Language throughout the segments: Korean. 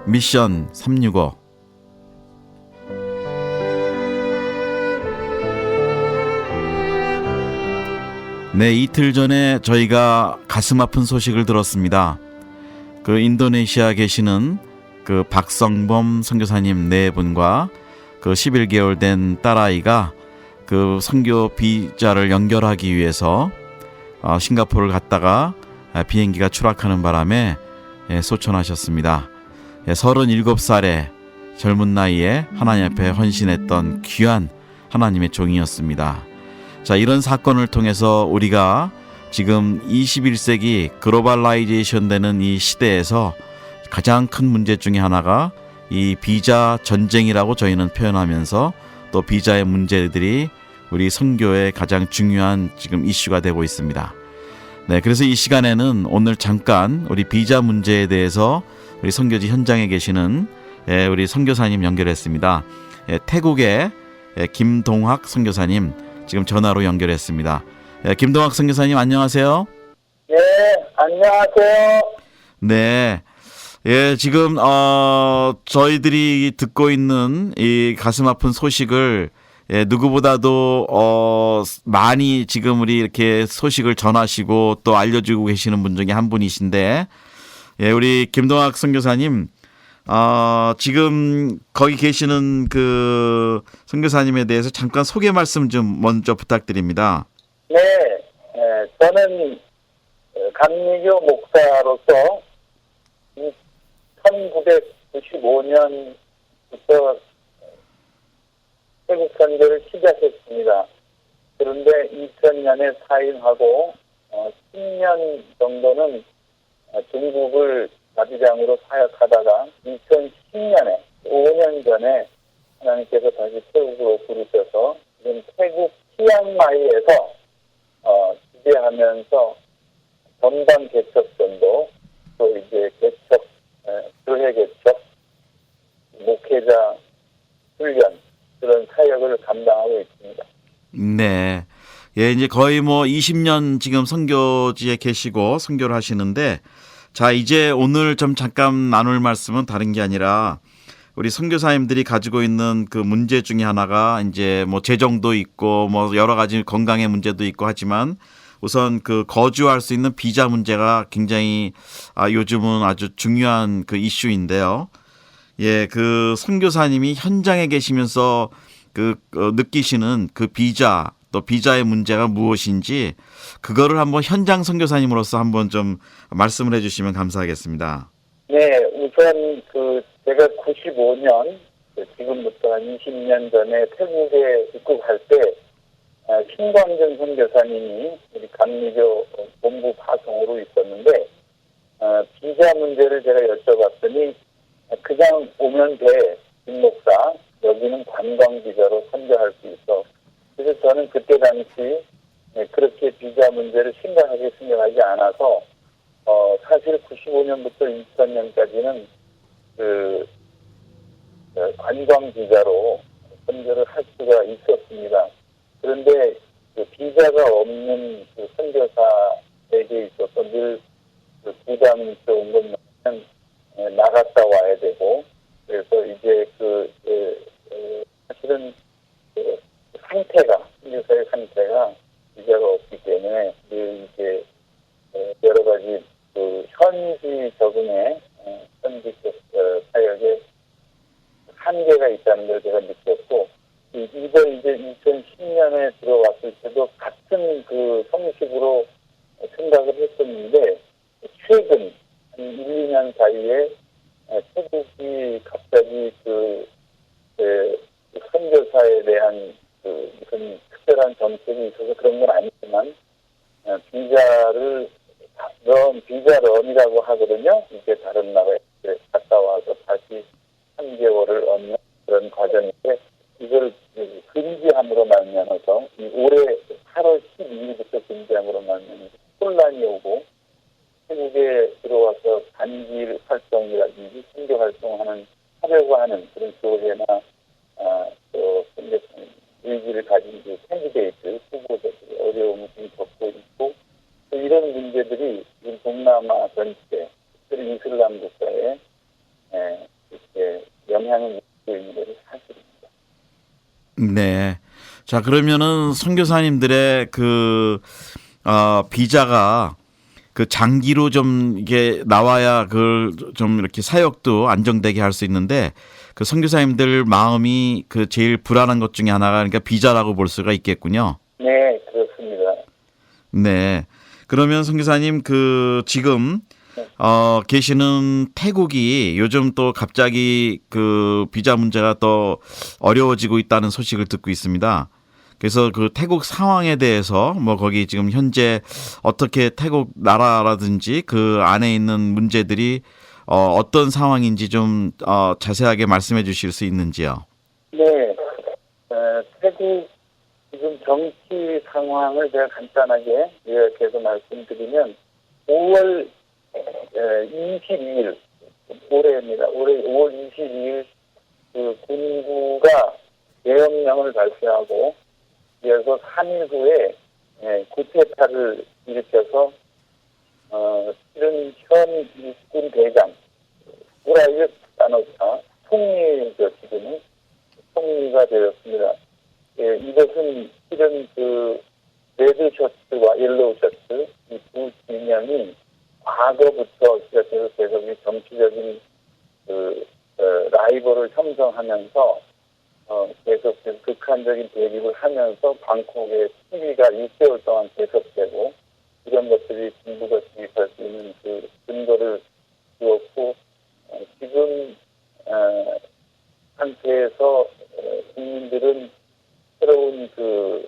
미션 365. 네, 이틀 전에 저희가 가슴 아픈 소식을 들었습니다. 그 인도네시아 계시는 그 박성범 선교사님 네 분과 그 11개월 된 딸아이가 그 선교 비자를 연결하기 위해서 싱가포르를 갔다가 비행기가 추락하는 바람에 소천하셨습니다. 37살의 젊은 나이에 하나님 앞에 헌신했던 귀한 하나님의 종이었습니다. 자, 이런 사건을 통해서 우리가 지금 21세기 글로벌라이제이션 되는 이 시대에서 가장 큰 문제 중에 하나가 이 비자 전쟁이라고 저희는 표현하면서 또 비자의 문제들이 우리 선교의 가장 중요한 지금 이슈가 되고 있습니다. 네, 그래서 이 시간에는 오늘 잠깐 우리 비자 문제에 대해서 우리 선교지 현장에 계시는 우리 선교사님 연결했습니다. 태국의 김동학 선교사님 지금 전화로 연결했습니다. 김동학 선교사님 안녕하세요. 네, 안녕하세요. 네, 지금 저희들이 듣고 있는 이 가슴 아픈 소식을 누구보다도 많이 지금 우리 이렇게 소식을 전하시고 또 알려주고 계시는 분 중에 한 분이신데, 우리 김동학 선교사님, 지금 거기 계시는 그 선교사님에 대해서 잠깐 소개 말씀 좀 먼저 부탁드립니다. 네, 저는 감리교 목사로서 1995년부터 태국 선교를 시작했습니다. 그런데 2000년에 사임하고 10년 정도는 중국을 자비장으로 사역하다가 2010년에 5년 전에 하나님께서 다시 태국으로 부르셔서 지금 태국 치앙마이에서 지배하면서 전방 개척전도 또 이제 개척, 교회 개척, 목회자 훈련 그런 사역을 감당하고 있습니다. 네. 이제 거의 뭐 20년 지금 선교지에 계시고 선교를 하시는데, 자, 이제 오늘 좀 잠깐 나눌 말씀은 다른 게 아니라 우리 선교사님들이 가지고 있는 그 문제 중에 하나가 이제 뭐 재정도 있고 뭐 여러 가지 건강의 문제도 있고 하지만 우선 그 거주할 수 있는 비자 문제가 굉장히 요즘은 아주 중요한 그 이슈인데요. 그 선교사님이 현장에 계시면서 그 느끼시는 그 비자 또 비자의 문제가 무엇인지 그거를 한번 현장 선교사님으로서 한번 좀 말씀을 해주시면 감사하겠습니다. 네, 우선 제가 95년 지금부터 한 20년 전에 태국에 입국할 때 신광준 선교사님이 우리 감리교 본부 파송으로 있었는데 비자 문제를 제가 여쭤봤더니 그냥 오면 돼, 김 목사. 여기는 관광 비자로 선교할 수 있어. 그래서 저는 그때 당시 그렇게 비자 문제를 심각하게 생각하지 않아서 사실 95년부터 2000년까지는 관광 비자로 선교를 할 수가 있었습니다. 그런데 그 비자가 없는 그 선교사에게 있어서 늘 부담스러운 건 나갔다 와야 되고, 그래서 이제 사실은 상태가, 선교사의 상태가 비자가 없기 때문에 이제 여러 가지 현지 적응에 현지 사역에 한계가 있다는 걸 제가 느꼈고, 이걸 이제 2010년에 들어왔을 때도 같은 그 형식으로 생각을 했었는데, 최근 한 1, 2년 사이에 태국이 갑자기 선교사에 대한 무슨 특별한 정책이 있어서 그런 건 아니지만 비자런이라고 하거든요. 이게 다른 나라에 갔다 와서 다시 3개월을 얻는 그런 과정인데, 이걸 금지함으로 말미암아서 올해 8월 12일부터 금지함으로 말미암아서 혼란이 오고, 태국에 들어와서 단기 활동이라든지 선교 활동하는 하려고 하는 그런 교회나 또 의지를 가진 그 캔디데이트 후보자들이 어려움을 좀 겪고 있고, 또 이런 문제들이 동남아 전체, 특히 이슬람 국가에 있고 있는 것이 사실입니다. 네. 자, 그러면은 선교사님들의 비자가 그 장기로 좀 이게 나와야 그걸 좀 이렇게 사역도 안정되게 할 수 있는데 그 선교사님들 마음이 그 제일 불안한 것 중에 하나가 그러니까 비자라고 볼 수가 있겠군요. 네, 그렇습니다. 네. 그러면 선교사님 그 지금 계시는 태국이 요즘 또 갑자기 그 비자 문제가 더 어려워지고 있다는 소식을 듣고 있습니다. 그래서 그 태국 상황에 대해서 뭐 거기 지금 현재 어떻게 태국 나라라든지 그 안에 있는 문제들이 어떤 상황인지 좀 자세하게 말씀해 주실 수 있는지요? 네, 태국 지금 정치 상황을 제가 간단하게 요약해서 말씀드리면 5월 22일 올해입니다. 올해 5월 22일 그 군부가 계엄령을 발표하고 그래서 3일 후에 쿠데타를 일으켜서 실은 현 육군 대장 우라이트 다노타 총리죠. 지금은 총리가 되었습니다. 예, 이것은 실은 그 레드 셔츠와 옐로우 셔츠 이 두 진영이 과거부터 시작해서 계속 이 정치적인 라이벌을 형성하면서 계속 극한적인 대립을 하면서 방콕의 시위가 6개월 동안 계속되고 이런 것들이 중국가 진입할 수 있는 그 근거를 주었고 지금 상태에서 국민들은 새로운 그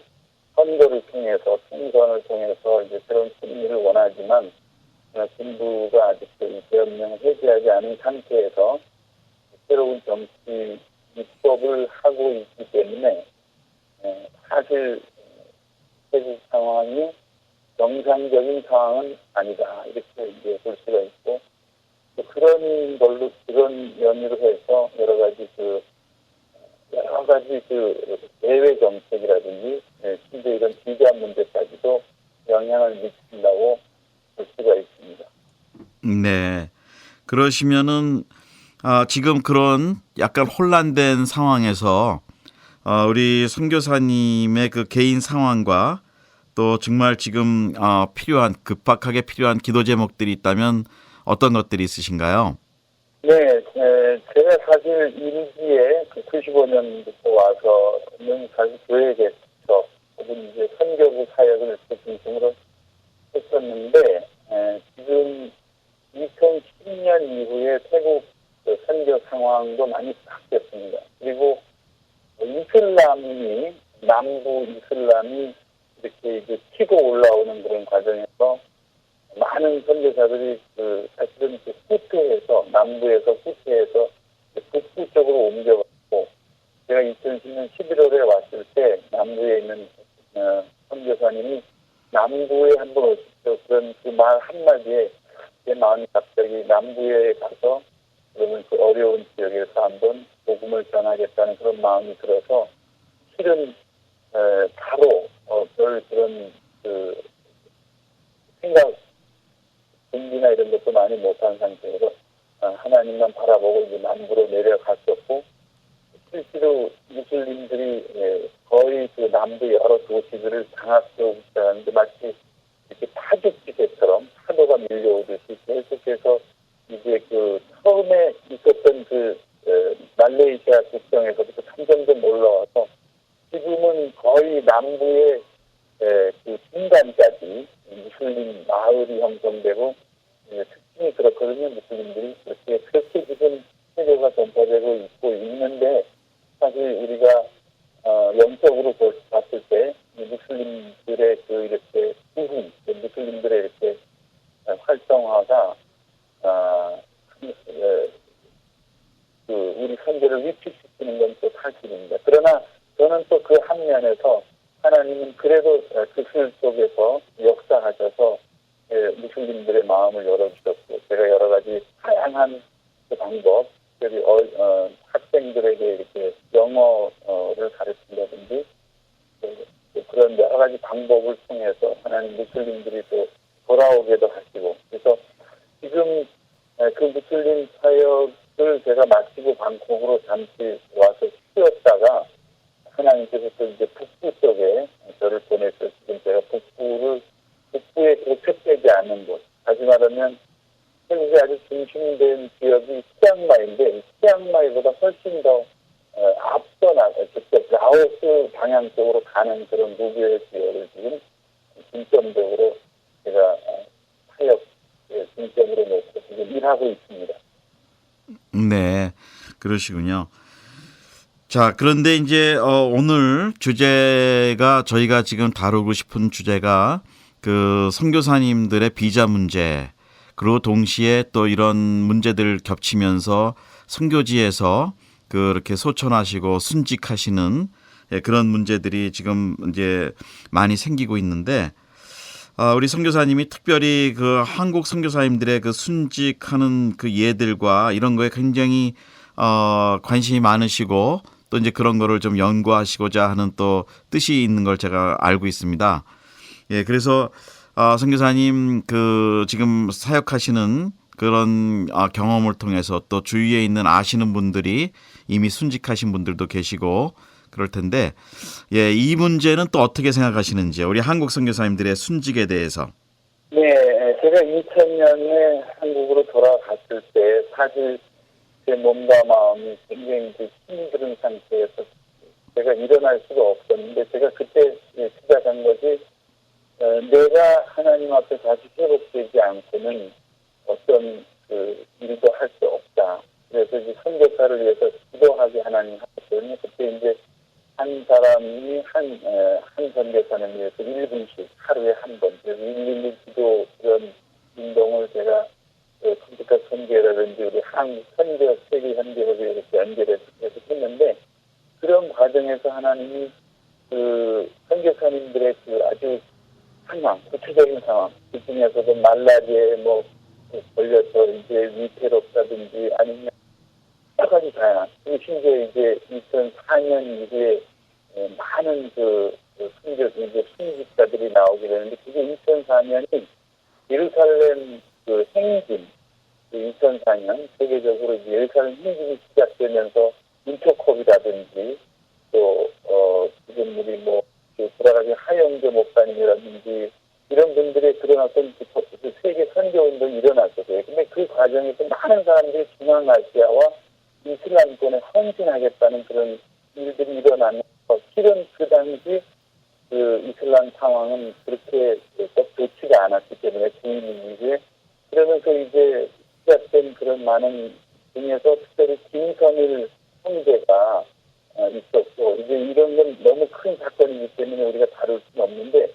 선거를 통해서 총선을 통해서 이제 새로운 승리를 원하지만 군부가 아직도 이 계엄령을 해제하지 않은 상태에서 새로운 정치 입법을 하고 있기 때문에 사실 태국 상황이 정상적인 상황은 아니다 이렇게 이제 볼 수가 있고 또 그런 걸로 그런 연유로 해서 여러 가지 대외 정책이라든지 심지어 이런 비자 문제까지도 영향을 미친다고 볼 수가 있습니다. 네. 그러시면은 지금 그런 약간 혼란된 상황에서 우리 선교사님의 그 개인 상황과 또 정말 지금 급박하게 필요한 기도 제목들이 있다면 어떤 것들이 있으신가요? 네, 제가 사실 일기에 95년부터 와서는 사실 교회 개척 혹은 이제 선교부 사역을 중심으로 했었는데 지금 2010년 이후에 태국 선교 상황도 많이 바뀌었습니다. 그리고 남부 이슬람이 이렇게 이제 치고 올라오는 그런 과정에서 많은 선교사들이 사실은 후퇴해서 남부에서 후퇴해서 북부 쪽으로 옮겨갔고 제가 2010년 11월에 왔을 때 남부에 있는 선교사님이 남부에 한번 오십시오. 그런 그 말 한마디에 제 마음이 갑자기 남부에 가서 그러면 그 어려운 지역에서 한번 복음을 전하겠다는 그런 마음이 들어서 실은 바로 별 그런 생각 준비나 이런 것도 많이 못한 상태에서 하나님만 바라보고 이제 남부로 내려갔었고 실제로 무슬림들이 거의 그 남부 여러 도시들을 장악하고 있다는데 마치 이렇게 파죽지세처럼 파도가 밀려오듯이 계속해서 이제 처음에 있었던 말레이시아 국경에서부터 점점점 올라와서 지금은 거의 남부의 중간까지 무슬림 마을이 형성되고 특징이 그렇거든요. 무슬림들이 그렇게 지금 세계가 전파되고 있고 있는데 사실 우리가 영적으로 봤을 때 무슬림들의 이렇게 무슬림들의 이렇게 활성화가 우리 선교를 위축시키는 건 또 사실입니다. 그러나 저는 또 그 한면에서 하나님은 그래도 그슬 속에서 역사하셔서 무슬림들의 마음을 열어주셨고 제가 여러 가지 다양한 그 방법, 특히 학생들에게 이렇게 영어를 가르친다든지 그런 여러 가지 방법을 통해서 하나님 무슬림들이 또 돌아오게도 하시고 그래서 지금 그 무슬림 사역을 제가 마치고 방콕으로 잠시 방향 쪽으로 가는 그런 무교의 기회를 지금 중점적으로 제가 사역 중점으로 놓고 지금 일하고 있습니다. 네, 그러시군요. 자, 그런데 이제 오늘 주제가 저희가 지금 다루고 싶은 주제가 그 선교사님들의 비자 문제, 그리고 동시에 또 이런 문제들 겹치면서 선교지에서 그렇게 소천하시고 순직하시는 그런 문제들이 지금 이제 많이 생기고 있는데, 우리 선교사님이 특별히 그 한국 선교사님들의 그 순직하는 그 예들과 이런 거에 굉장히 관심이 많으시고 또 이제 그런 거를 좀 연구하시고자 하는 또 뜻이 있는 걸 제가 알고 있습니다. 예, 그래서 선교사님 그 지금 사역하시는 그런 경험을 통해서 또 주위에 있는 아시는 분들이 이미 순직하신 분들도 계시고 그럴 텐데, 예, 이 문제는 또 어떻게 생각하시는지 우리 한국 선교사님들의 순직에 대해서. 네, 제가 2000년에 한국으로 돌아갔을 때 사실 제 몸과 마음이 굉장히 힘든 상태에서 제가 일어날 수가 없었는데, 제가 그때 시작한 것이 내가 하나님 앞에 다시 회복되지 않고는 어떤 그 일도 할 수 없다. 그래서 이제 선교사를 위해서 기도하게 하나님 하셨거든요. 그때 이제 한 사람이 한 선교사는 위해서 1분씩 하루에 한 번, 112 기도 그런 운동을 제가 컴퓨터 선교라든지 우리 한국 선교 세계 선교를 이렇게 연결해서 했는데, 그런 과정에서 하나님이 그 선교사님들의 그 아주 상황, 구체적인 상황, 그 중에서도 말라리에 뭐 걸려서 이제 위태롭다든지 아니면 여러 가지 다양한, 그리고 심지어 이제 2004년 이후에 많은 선교, 이제 순직자들이 나오게 되는데, 그게 2004년이 예루살렘 그 행진, 2004년 세계적으로 이제 예루살렘 행진이 시작되면서 인터콥이라든지 또 지금 우리 뭐 돌아가신 하영재 목사님이라든지 이런 분들의 그런 어떤 그 세계 선교 운동이 일어났었어요. 근데 그 과정에서 많은 사람들이 중앙아시아와 이슬람권에 헌신하겠다는 그런 일들이 일어나면서, 실은 그 당시 그 이슬람 상황은 그렇게 좋지가 않았기 때문에 주인 이후에, 그러면서 이제 시작된 그런 많은 중에서 특별히 김선일 형제가 있었고, 이제 이런 건 너무 큰 사건이기 때문에 우리가 다룰 수는 없는데,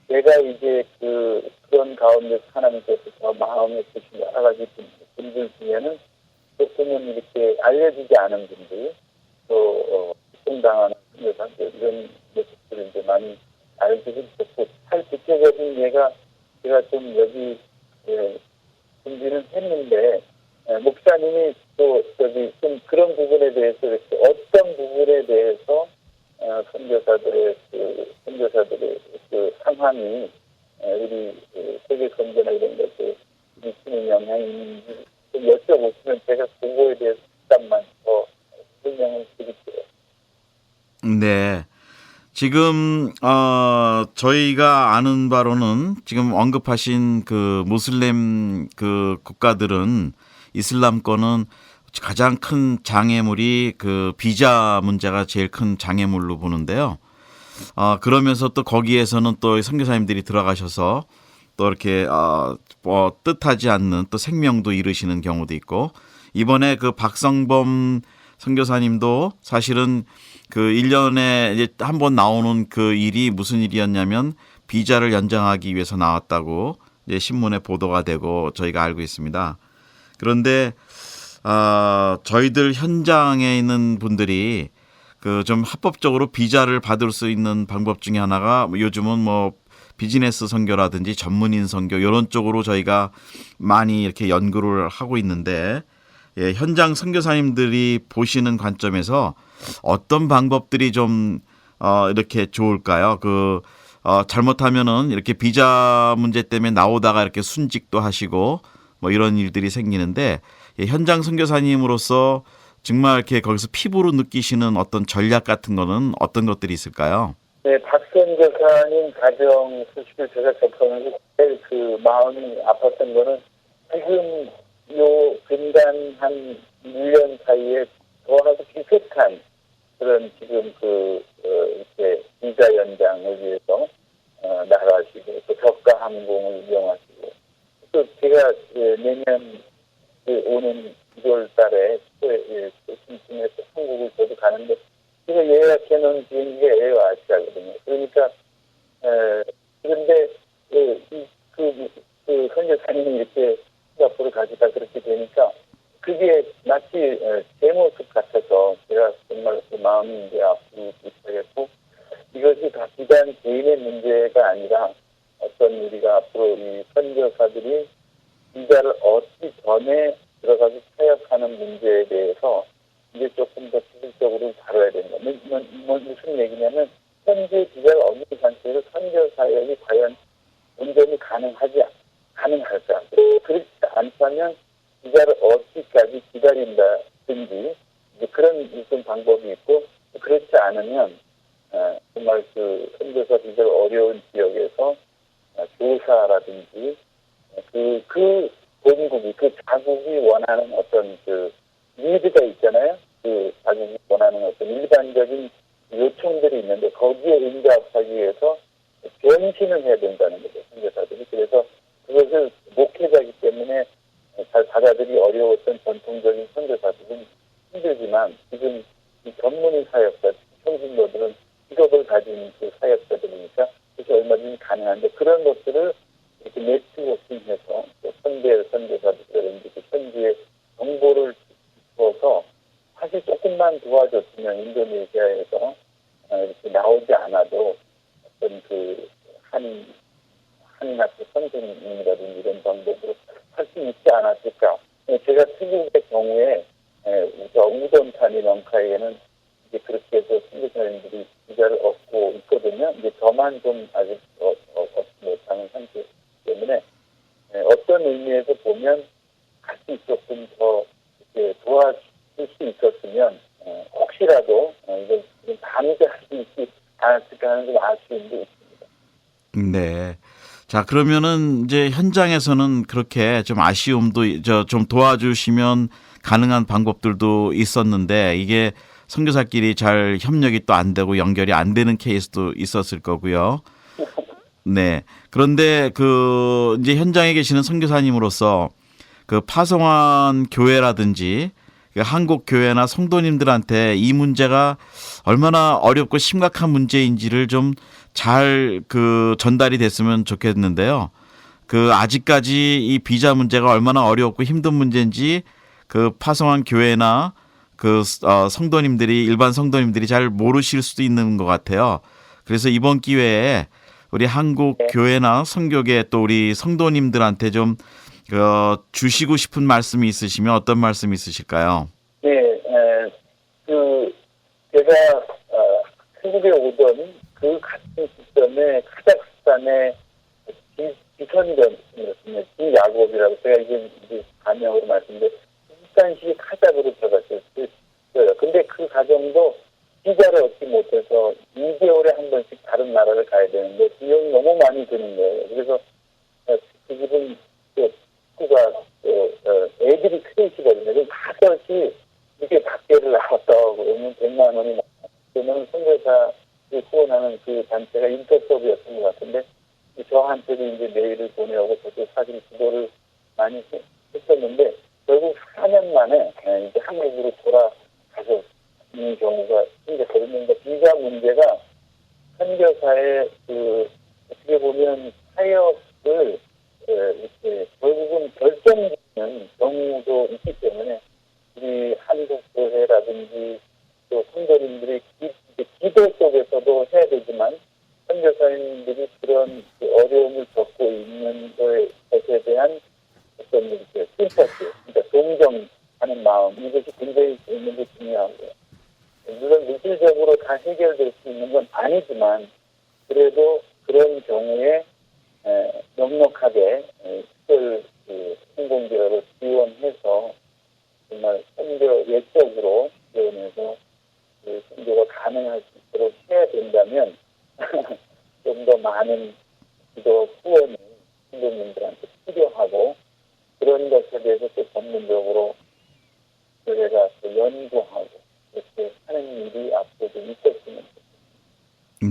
제가 이제 그런 가운데서 하나님께서 저 마음에 주신 여러 가지 분들 중에는 조금은 이렇게 알려지지 않은 분들, 또 희생당하는 선교사들, 이런 모습들을 이제 많이 알게 됐고, 살 구체적인 예가 제가 좀 여기 준비는 했는데, 목사님이 또 좀 그런 부분에 대해서 이렇게 어떤 부분에 대해서 선교사들의 그 상황이 우리 세계 선교나 이런 것에 미치는 영향이 있는지 좀 여쭤보시면 제가 그거에 대해서 잠깐만 더 설명을 드릴게요. 네. 지금 저희가 아는 바로는 지금 언급하신 그 무슬림 그 국가들은 이슬람권은 가장 큰 장애물이 그 비자 문제가 제일 큰 장애물로 보는데요. 그러면서 또 거기에서는 또 선교사님들이 들어가셔서 또 이렇게 뭐 뜻하지 않는 또 생명도 잃으시는 경우도 있고, 이번에 그 박성범 선교사님도 사실은 그 1년에 이제 한 번 나오는 그 일이 무슨 일이었냐면 비자를 연장하기 위해서 나왔다고 이제 신문에 보도가 되고 저희가 알고 있습니다. 그런데 저희들 현장에 있는 분들이 그 좀 합법적으로 비자를 받을 수 있는 방법 중에 하나가 요즘은 뭐 비즈니스 선교라든지 전문인 선교 이런 쪽으로 저희가 많이 이렇게 연구를 하고 있는데, 예, 현장 선교사님들이 보시는 관점에서 어떤 방법들이 좀 이렇게 좋을까요? 잘못하면은 이렇게 비자 문제 때문에 나오다가 이렇게 순직도 하시고 뭐 이런 일들이 생기는데, 예, 현장 선교사님으로서 정말 이렇게 거기서 피부로 느끼시는 어떤 전략 같은 거는 어떤 것들이 있을까요? 네, 박선교사님 가정 소식을 제가 접하면서 제일 그 마음이 아팠던 거는, 지금 요 근간 한 1년 사이에 저하고 비슷한 그런 지금 이렇게 비자 연장을 위해서 나가시고 또 저가 항공을 이용하시고 또 제가 내년 오는 2월 달에 심심해서 한국을 저도 가는데 제가 예약해 놓은 비행기가 에어아시아거든요. 그러니까 그런데 현 여사님이 이렇게 싱가포르 가시다 그렇게 되니까 그게 마치 제 모습 같아서 제가 정말 그 마음이 이제 아프기 시작했고 이것이 다 비단 개인의 문제가 아니라 어떤 우리가 앞으로 이 선교사들이 비자를 얻기 전에 들어가서 사역하는 문제에 대해서 이제 조금 더 지속적으로 다뤄야 된다. 무슨 얘기냐면 현재 비자를 얻는 상태에서 선교 사역이 과연 온전히 가능할까? 그렇지 않다면 비자를 얻기까지 기다린다든지 그런 무슨 방법이 있고 그렇지 않으면 정말 그 선교사 비자가 어려운 지역에서 교사라든지 그 본국이 그 자국이 원하는 어떤 그 니드가 있잖아요. 그 자국이 원하는 어떤 일반적인 요청들이 있는데 거기에 응답하기 위해서 변신을 해야 된다는 거죠. 선교사들이. 그래서 그것을 목회자이기 때문에 잘 받아들이기 어려웠던 전통적인 선교사들은 힘들지만 지금 이 전문의 사역자, 청신도들은 직업을 가진 그 사역자들이니까 그것이 얼마든지 가능한데 그런 것들을 이렇게 네트워킹해서 선교사들이라든지 그 현지의 정보를 주어서 사실 조금만 도와줬으면 인도네시아에서 이렇게 나오지 않아도 어떤 그 한인학교 선생님이라든지 이런 방법으로 할 수 있지 않았을까. 제가 태국의 경우에 우돈타니 런카이에는 이제 그렇게 해서 선교사님들이 비자를 얻고 있거든요. 이제 저만 좀 아직 얻지 못하는 상태이기 때문에 어떤 의미에서 보면 같이 조금 더 이렇게 도와줄 수 있었으면 혹시라도 이걸 방지할 수 있지 않았을까 하는 좀 아쉬움도 있습니다. 네. 자, 그러면은 이제 현장에서는 그렇게 좀 아쉬움도 좀 도와주시면 가능한 방법들도 있었는데 이게 선교사끼리 잘 협력이 또 안 되고 연결이 안 되는 케이스도 있었을 거고요. 네. 그런데 그 이제 현장에 계시는 선교사님으로서 그 파송한 교회라든지 그 한국 교회나 성도님들한테 이 문제가 얼마나 어렵고 심각한 문제인지를 좀 잘 그 전달이 됐으면 좋겠는데요. 그 아직까지 이 비자 문제가 얼마나 어렵고 힘든 문제인지 그 파송한 교회나 그 성도님들이 일반 성도님들이 잘 모르실 수도 있는 것 같아요. 그래서 이번 기회에 우리 한국 교회나 선교계 또 우리 성도님들한테 좀 주시고 싶은 말씀이 있으시면 어떤 말씀이 있으실까요? 네, 제가 한국에 오던 그 같은 시점에 카자흐스탄의 비선전이었습니다. 비야곱이라고 제가 이제 가명으로 말씀드렸는데 비슷한식이 카자흐로 들어갔어요. 근데 그 과정도 비자를 얻지 못해서 2개월에 한 번씩 다른 나라를 가야 되는데 비용이 너무 많이 드는 거예요. 그래서 그 집은 식구가 애들이 크시거든요. 그럼 가끔씩 이렇게 밖에를 나왔다 그러면 100만 원이 나와요. 그러면 선교사 후원하는 그 단체가 인터서브였던 것 같은데 저한테도 이제 메일을 보내오고 저도 사진 지도를 많이 했었는데 결국 4년 만에 이제 한국으로 돌아가서 이 경우가 생겼거든요. 그러니까 비자 문제가 선교사의 어떻게 보면 사역을 이렇게 결국은 결정짓는 경우도 있기 때문에 우리 한국 교회라든지 또 선교님들이 기도 속에서도 해야 되지만 선교사님들이 그런 어려움을 겪고 있는 것에 대한 어떤 이렇게 심퍼시, 그러니까 동정하는 마음 이것이 굉장히 있는 게 중요하고요. 물론 물질적으로 다 해결될 수 있는 건 아니지만 그래도 그런 경우에 넉넉하게 특별 공공재를 지원해서 정말 선교 예적으로 지원해서 선교가 가능할 수 있도록 해야 된다면 좀 더 많은 기도 후원이 선교님들한테 필요하고 그런 것에 대해서 또 전문적으로 교회가 또 연구하고 이렇게 하는 일이 앞으로 좀 있었으면.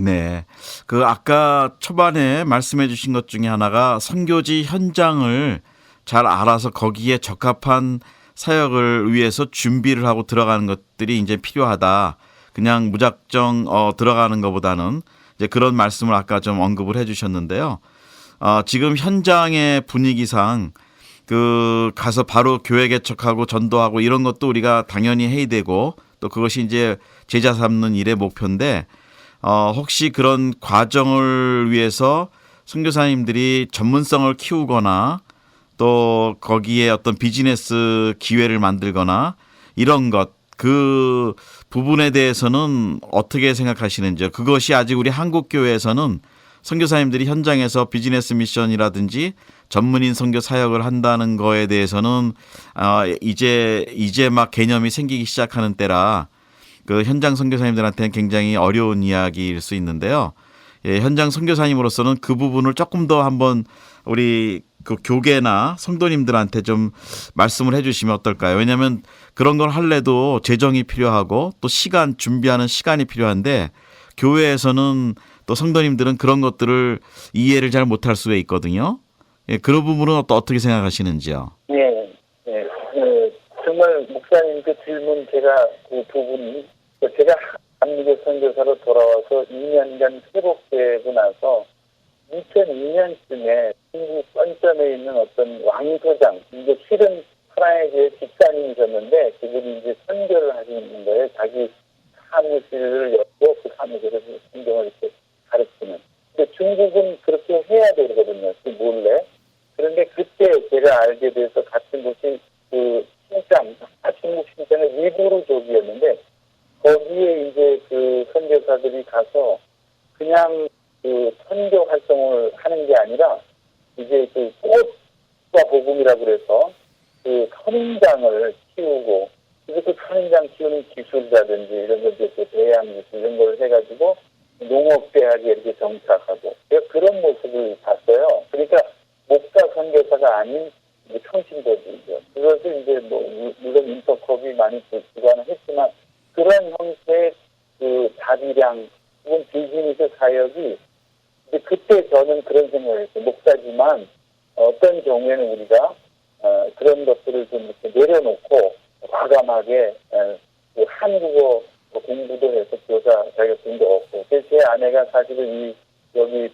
네. 그 아까 초반에 말씀해 주신 것 중에 하나가 선교지 현장을 잘 알아서 거기에 적합한 사역을 위해서 준비를 하고 들어가는 것들이 이제 필요하다. 그냥 무작정 들어가는 것보다는 이제 그런 말씀을 아까 좀 언급을 해 주셨는데요. 지금 현장의 분위기상 그 가서 바로 교회 개척하고 전도하고 이런 것도 우리가 당연히 해야 되고 또 그것이 이제 제자 삼는 일의 목표인데 혹시 그런 과정을 위해서 선교사님들이 전문성을 키우거나 또 거기에 어떤 비즈니스 기회를 만들거나 이런 것, 그 부분에 대해서는 어떻게 생각하시는지요? 그것이 아직 우리 한국 교회에서는 선교사님들이 현장에서 비즈니스 미션이라든지 전문인 선교 사역을 한다는 거에 대해서는 이제 막 개념이 생기기 시작하는 때라 그 현장 선교사님들한테는 굉장히 어려운 이야기일 수 있는데요. 예, 현장 선교사님으로서는 그 부분을 조금 더 한번 우리 그 교계나 성도님들한테 좀 말씀을 해주시면 어떨까요? 왜냐하면 그런 걸 할래도 재정이 필요하고 또 시간 준비하는 시간이 필요한데 교회에서는 또 성도님들은 그런 것들을 이해를 잘 못할 수가 있거든요. 예, 그런 부분은 또 어떻게 생각하시는지요? 예, 예. 정말 목사님 그 질문 제가 그 부분이 제가 한국의 선교사로 돌아와서 2년간 회복되고 나서 2002년쯤에 중국 선점에 있는 어떤 왕소장, 이제 실은 프라하의 집사님이셨는데 그분이 이제 선교를 하시는 거예요. 자기 사무실을 열고 그 사무실에서 성경을 이렇게 가르치는. 근데 중국은 그렇게 해야 되거든요. 그 몰래. 그런데 그때 제가 알게 돼서 같은 곳이 그 신장, 중국 신장의 위구르족이었는데 거기에 이제 그 선교사들이 가서 그냥 그 선교 활동을 하는 게 아니라 이제 그 꽃과 복음이라고 그래서 그 선인장을 키우고 그래서 그 선인장 키우는 기술이라든지 이런 것들 대양 기술 이런 걸 해가지고 농업대학에 이렇게 정착하고 제가 그런 모습을 봤어요. 그러니까 목사 선교사가 아닌 청신도들이죠. 그것을 이제 뭐 물론 인터컵이 많이 주관을 했지만 그런 형태의 그 자비량 혹은 비즈니스 사역이 근데 그때 저는 그런 생각을 했어요. 목사지만 어떤 경우에는 우리가 그런 것들을 좀 이렇게 내려놓고 과감하게 그 한국어 공부도 해서 교사 자격증도 얻고 그래서 제 아내가 사실은 여기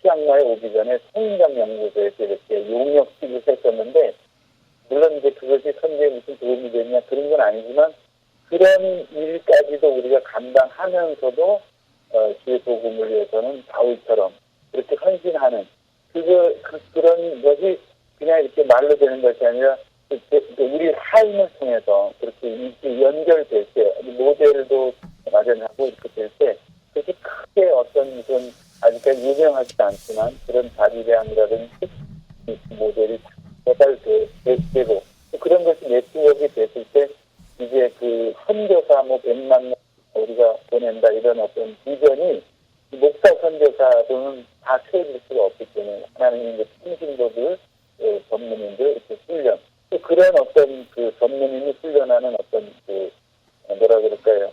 치앙마에 오기 전에 성인장 연구소에서 이렇게 용역직을 했었는데 물론 이제 그것이 선교에 무슨 도움이 되냐 그런 건 아니지만 그런 일까지도 우리가 감당하면서도 주의 복음을 위해서는 바울처럼 그렇게 헌신하는 그런 것이 그냥 이렇게 말로 되는 것이 아니라 우리 삶을 통해서 그렇게 연결될 때 모델도 마련하고 이렇게 될 때 그렇게 크게 어떤 무슨 아직까지 유명하지 않지만 그런 자비량이라든지 모델이 개발되고 그런 것이 네트워크가 됐을 때 이제 그 선교사 100만 명 우리가 보낸다 이런 어떤 비전이 목사 선교사로는 다 채워질 수가 없기 때문에 하나님 이제 통신도들 전문인들 이렇게 훈련 또 그런 어떤 그 전문인이 훈련하는 어떤 그 뭐라 그럴까요?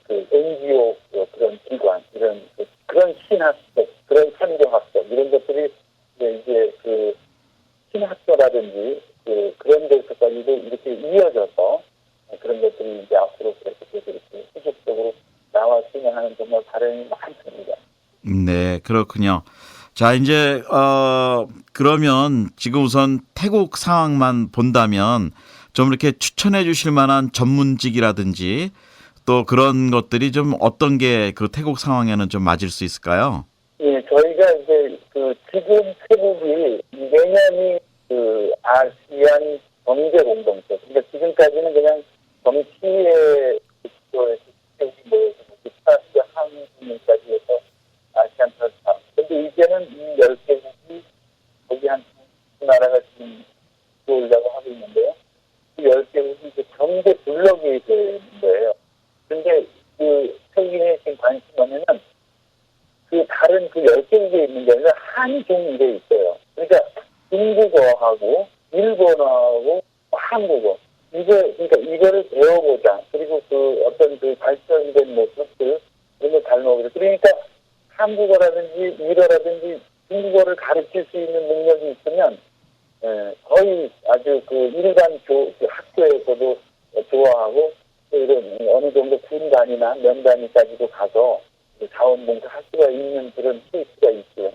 그 NGO 그런 기관 이런 그런 신학적 그런 선교학적 이런 것들이 이제 그 신학교라든지 그런 데서까지도 이렇게 이어져서 그런 것들이 이제 앞으로 계속해서 이렇게 후속적으로 나왔으면 하는 정말 바람이 많습니다. 네, 그렇군요. 자, 이제 그러면 지금 우선 태국 상황만 본다면 좀 이렇게 추천해 주실 만한 전문직이라든지 또 그런 것들이 좀 어떤 게 그 태국 상황에는 좀 맞을 수 있을까요? 예, 저희가 이제 그 지금 태국이 내년이 그 아시안 경제 공동체. 그러니까 지금까지는 그냥 정치의 태국이 모여서 아시아 한국까지 해서 아시안 플러스 3. 근데 이제는 이 10개국이 거기 한 두 나라가 지금 들어오려고 하고 있는데요. 그 10개국이 이제 경제 블록이 되는 거예요. 근데 그 태국인의 지금 관심 뭐냐면 그 다른 그 10개국에 있는 게 아니라 한중일에 있어요. 그러니까 중국어하고 일본어하고 한국어. 그러니까 이거를 배워보자. 그리고 그 어떤 그 발전된 모습들 이런 걸 닮아오고 그러니까 한국어라든지 일어라든지 중국어를 가르칠 수 있는 능력이 있으면 거의 아주 그 일반 학교에서도 좋아하고 또 이런 어느 정도 군단이나 면단위까지도 가서 자원봉사 할 수가 있는 그런 케이스가 있고요.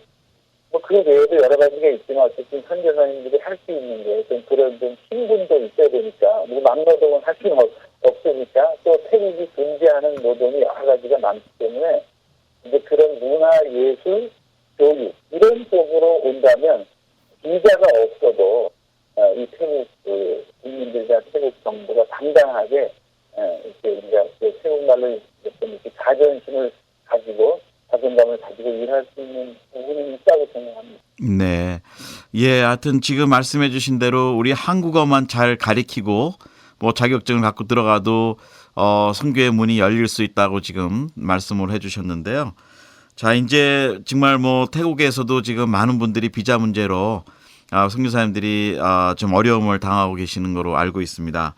뭐 그 외에도 여러 가지가 있지만 어쨌든 선교사님들이 할 수 있는 게 좀 그런 좀 신분도 있어야 되니까 뭐 막노동은 할 수는 없으니까 또 태국이 금지하는 노동이 여러 가지가 많기 때문에 이제 그런 문화 예술 교육 이런 쪽으로 온다면 비자가 없어도 이 태국 국민들과 태국 정부가 당당하게 이렇게 우리가 태국말로 이렇게 자존심을 가지고 자존감을 가지고 일할 수 있는 부분이 있다고 생각합니다. 네. 예, 하여튼 지금 말씀해 주신 대로 우리 한국어만 잘 가리키고 뭐 자격증을 갖고 들어가도 선교의 문이 열릴 수 있다고 지금 말씀을 해 주셨는데요. 자, 이제 정말 뭐 태국에서도 지금 많은 분들이 비자 문제로 선교사님들이 좀 어려움을 당하고 계시는 거로 알고 있습니다.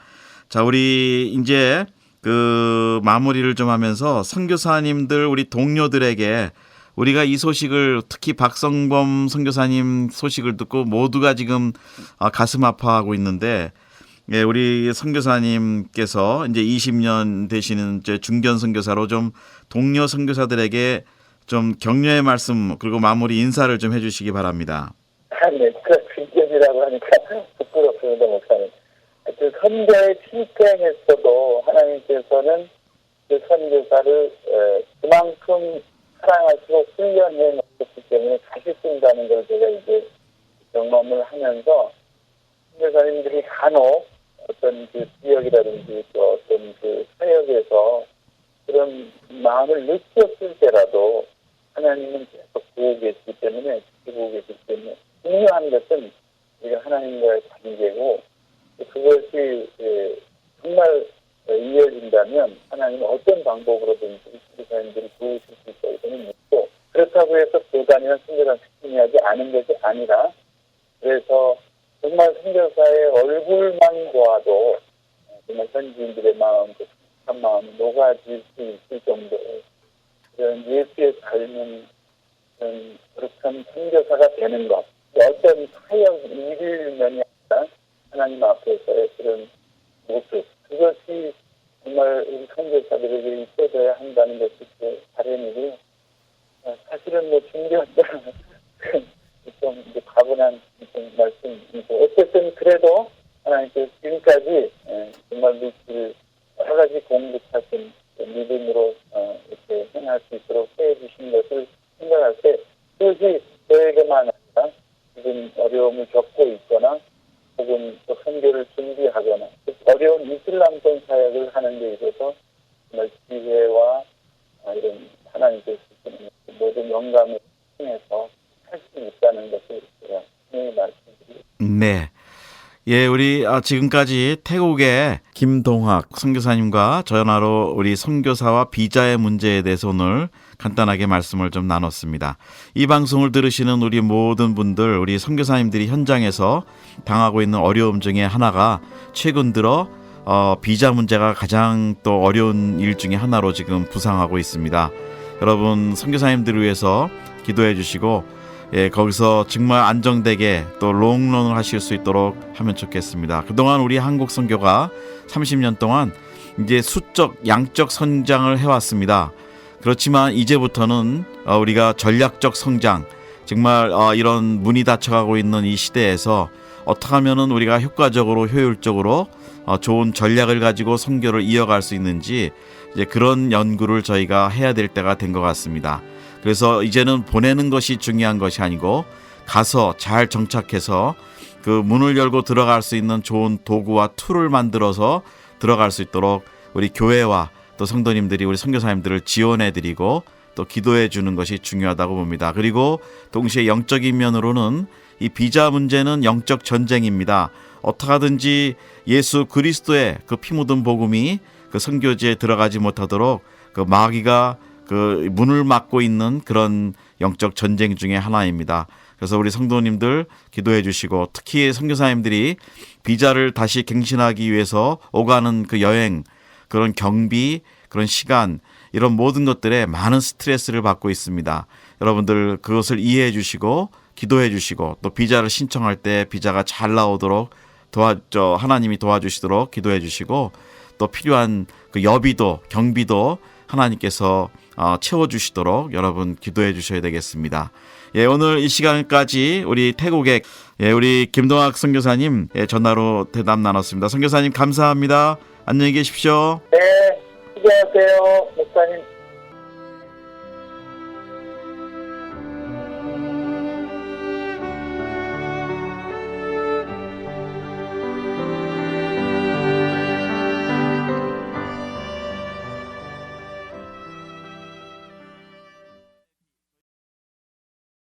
자, 우리 이제 그 마무리를 좀 하면서 선교사님들 우리 동료들에게 우리가 이 소식을 특히 박성범 선교사님 소식을 듣고 모두가 지금 가슴 아파하고 있는데 예, 우리 선교사님께서 이제 20년 되시는 이제 중견 선교사로 좀 동료 선교사들에게 좀 격려의 말씀 그리고 마무리 인사를 좀 해주시기 바랍니다. 네, 그 중견이라고 하니까 부끄럽습니다, 목사님. 그 선교에 실패했어도 하나님께서는 그 선교사를 그만큼 사랑하시고 훈련해 놓았기 때문에 다시 쓴다는 걸 제가 이제 경험을 하면서 선교사님들이 간혹 어떤 그 지역이라든지 또 어떤 그 사역에서 그런 마음을 느꼈을 때라도 하나님은 계속 보고 계시기 때문에 지키고 계시기 때문에 중요한 것은 우리가 하나님과의 관계고 그것이 정말 이어진다면 하나님은 어떤 방법으로든지 선교사님들이 도우실 수 있다고 저는 믿고 그렇다고 해서 교단이나 선교단 특징하지 않은 것이 아니라 그래서 정말 선교사의 얼굴만 보아도 정말 현지인들의 마음, 그 착한 마음이 녹아질 수 있을 정도의 그런 예수의 닮은 그런 선교사가 되는 것. 어떤 사역 일면이 아니라 하나님 앞에서의 그런 모습. 그것이 정말 우리 선교사들에게 있어져야 한다는 것이 그 바람이고 사실은 뭐 중요한 좀 이제 과분한 말씀이고 어쨌든 그래도 하나님께서 지금까지 정말 믿기를 여러 가지 공급하신 믿음으로 이렇게 행할 수 있도록 해주신 것을 생각할 때 그것이 저에게만 아니라 지금 어려움을 겪고 있거나 혹은 또 선교를 준비하거나 어려운 이슬람권 사역을 하는 데 있어서 정말 지혜와 이런 하나님께서 주시는 모든 영감을 통해서 할 수 있다는 것을 제가 분명히 말씀드립니다. 네. 예, 우리 지금까지 태국의 김동학 선교사님과 전화로 우리 선교사와 비자의 문제에 대해서 오늘 간단하게 말씀을 좀 나눴습니다. 이 방송을 들으시는 우리 모든 분들, 우리 선교사님들이 현장에서 당하고 있는 어려움 중에 하나가 최근 들어 비자 문제가 가장 또 어려운 일 중에 하나로 지금 부상하고 있습니다. 여러분 선교사님들을 위해서 기도해 주시고 예, 거기서 정말 안정되게 또 롱런을 하실 수 있도록 하면 좋겠습니다. 그동안 우리 한국 선교가 30년 동안 이제 수적, 양적 성장을 해왔습니다. 그렇지만 이제부터는 우리가 전략적 성장, 정말 이런 문이 닫혀가고 있는 이 시대에서 어떻게 하면은 우리가 효과적으로 효율적으로 좋은 전략을 가지고 선교를 이어갈 수 있는지 이제 그런 연구를 저희가 해야 될 때가 된 것 같습니다. 그래서 이제는 보내는 것이 중요한 것이 아니고 가서 잘 정착해서 그 문을 열고 들어갈 수 있는 좋은 도구와 툴을 만들어서 들어갈 수 있도록 우리 교회와 또 성도님들이 우리 선교사님들을 지원해드리고 또 기도해주는 것이 중요하다고 봅니다. 그리고 동시에 영적인 면으로는 이 비자 문제는 영적 전쟁입니다. 어떻게 하든지 예수 그리스도의 그 피 묻은 복음이 그 선교지에 들어가지 못하도록 그 마귀가 그 문을 막고 있는 그런 영적 전쟁 중에 하나입니다. 그래서 우리 성도님들 기도해 주시고 특히 선교사님들이 비자를 다시 갱신하기 위해서 오가는 그 여행 그런 경비 그런 시간, 이런 모든 것들에 많은 스트레스를 받고 있습니다. 여러분들 그것을 이해해 주시고 기도해 주시고 또 비자를 신청할 때 비자가 잘 나오도록 하나님이 도와주시도록 기도해 주시고 또 필요한 그 여비도 경비도 하나님께서 채워주시도록 여러분 기도해 주셔야 되겠습니다. 예, 오늘 이 시간까지 우리 태국의 우리 김동학 선교사님 전화로 대담 나눴습니다. 선교사님 감사합니다. 안녕히 계십시오. 네, 수고하세요, 목사님.